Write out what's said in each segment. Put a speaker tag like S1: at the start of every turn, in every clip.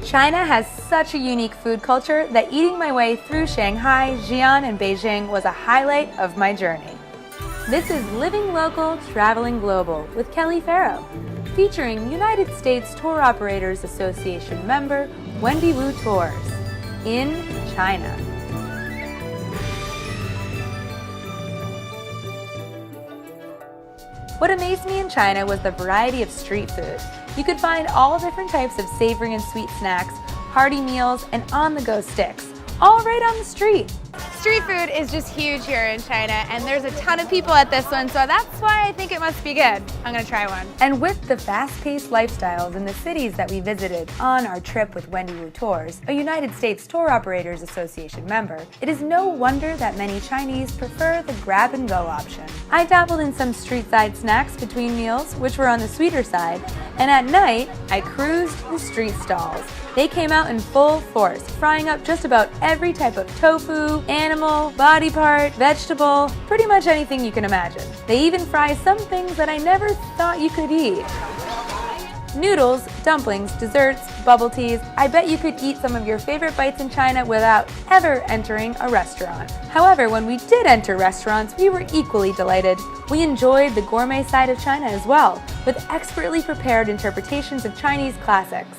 S1: China has such a unique food culture that eating my way through Shanghai, Xi'an, and Beijing was a highlight of my journey. This is Living Local, Traveling Global with Kelly Farrow, featuring United States Tour Operators Association member Wendy Wu Tours in China. What amazed me in China was the variety of street food. You could find all different types of savory and sweet snacks, hearty meals, and on-the-go sticks, all right on the street.
S2: Street food is just huge here in China, and there's a ton of people at this one, so that's why I think it must be good. I'm gonna try one.
S1: And with the fast-paced lifestyles in the cities that we visited on our trip with Wendy Wu Tours, a United States Tour Operators Association member, it is no wonder that many Chinese prefer the grab-and-go option. I dabbled in some street-side snacks between meals, which were on the sweeter side, and at night, I cruised the street stalls. They came out in full force, frying up just about every type of tofu, animal, body part, vegetable, pretty much anything you can imagine. They even fry some things that I never thought you could eat. Noodles, dumplings, desserts, bubble teas. I bet you could eat some of your favorite bites in China without ever entering a restaurant. However, when we did enter restaurants, we were equally delighted. We enjoyed the gourmet side of China as well, with expertly prepared interpretations of Chinese classics.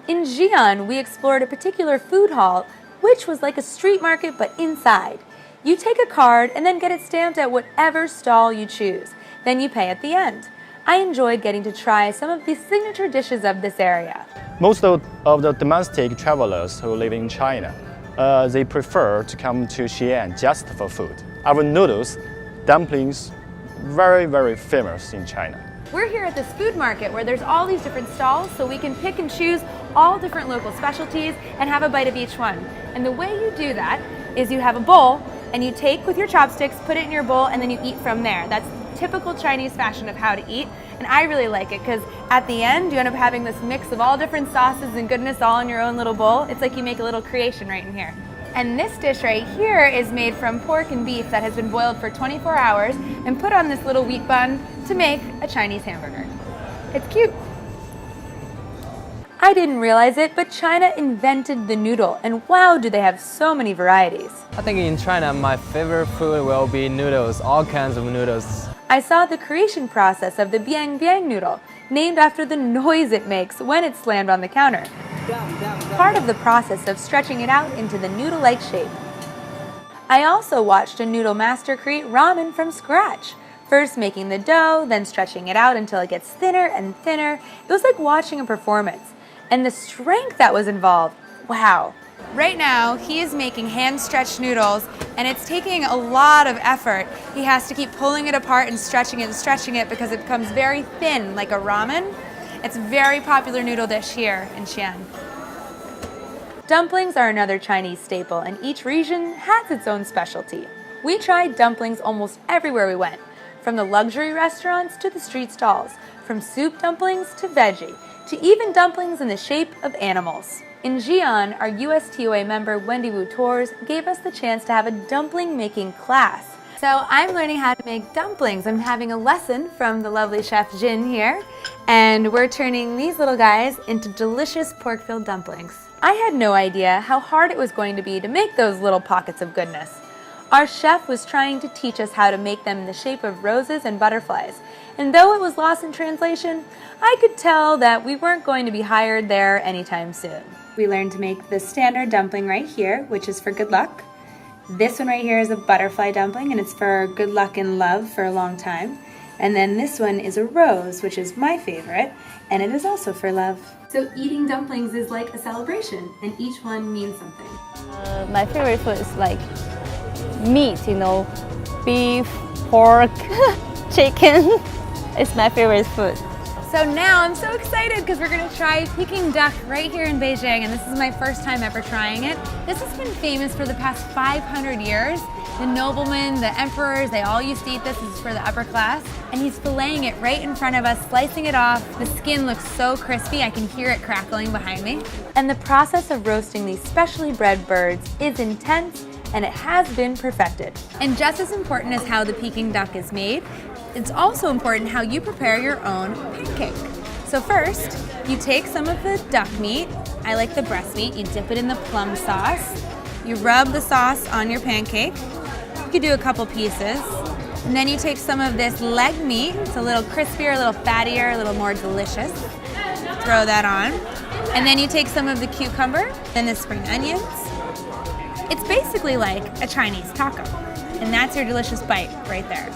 S1: In Xi'an, we explored a particular food hall, which was like a street market but inside. You take a card and then get it stamped at whatever stall you choose. Then you pay at the end. I enjoyed getting to try some of the signature dishes of this area.
S3: Most of the domestic travelers who live in China, they prefer to come to Xi'an just for food. Our noodles, dumplings, very famous in China.
S1: We're here at this food market where there's all these different stalls, so we can pick and choose all different local specialties and have a bite of each one. And the way you do that is you have a bowl and you take with your chopsticks, put it in your bowl, and then you eat from there. That's typical Chinese fashion of how to eat, and I really like it because at the end you end up having this mix of all different sauces and goodness all in your own little bowl. It's like you make a little creation right in here. And this dish right here is made from pork and beef that has been boiled for 24 hours and put on this little wheat bun to make a Chinese hamburger. It's cute. I didn't realize it, but China invented the noodle, and wow, do they have so many varieties.
S4: I think in China, my favorite food will be noodles, all kinds of noodles.
S1: I saw the creation process of the biang biang noodle, named after the noise it makes when it's slammed on the counter. Part of the process of stretching it out into the noodle-like shape. I also watched a noodle master create ramen from scratch. First making the dough, then stretching it out until it gets thinner and thinner. It was like watching a performance. And the strength that was involved, wow.
S2: Right now, he is making hand-stretched noodles, and it's taking a lot of effort. He has to keep pulling it apart and stretching it because it becomes very thin, like a ramen. It's a very popular noodle dish here in Xi'an.
S1: Dumplings are another Chinese staple, and each region has its own specialty. We tried dumplings almost everywhere we went, from the luxury restaurants to the street stalls, from soup dumplings to veggie, to even dumplings in the shape of animals. In Xi'an, our USTOA member Wendy Wu Tours gave us the chance to have a dumpling making class. So I'm learning how to make dumplings. I'm having a lesson from the lovely chef Jin here, and we're turning these little guys into delicious pork-filled dumplings. I had no idea how hard it was going to be to make those little pockets of goodness. Our chef was trying to teach us how to make them in the shape of roses and butterflies, and though it was lost in translation, I could tell that we weren't going to be hired there anytime soon. We learned to make the standard dumpling right here, which is for good luck. This one right here is a butterfly dumpling, and it's for good luck and love for a long time. And then this one is a rose, which is my favorite, and it is also for love. So eating dumplings is like a celebration, and each one means something.
S5: My favorite food is like meat, beef, pork, chicken. It's my favorite food.
S2: So now I'm so excited because we're gonna try Peking duck right here in Beijing, and this is my first time ever trying it. This has been famous for the past 500 years. The noblemen, the emperors, they all used to eat this. This is for the upper class. And he's filleting it right in front of us, slicing it off. The skin looks so crispy, I can hear it crackling behind me.
S1: And the process of roasting these specially bred birds is intense, and it has been perfected.
S2: And just as important as how the Peking duck is made, it's also important how you prepare your own pancake. So first, you take some of the duck meat. I like the breast meat. You dip it in the plum sauce. You rub the sauce on your pancake. You could do a couple pieces. And then you take some of this leg meat. It's a little crispier, a little fattier, a little more delicious. Throw that on. And then you take some of the cucumber, then the spring onions. It's basically like a Chinese taco. And that's your delicious bite right there.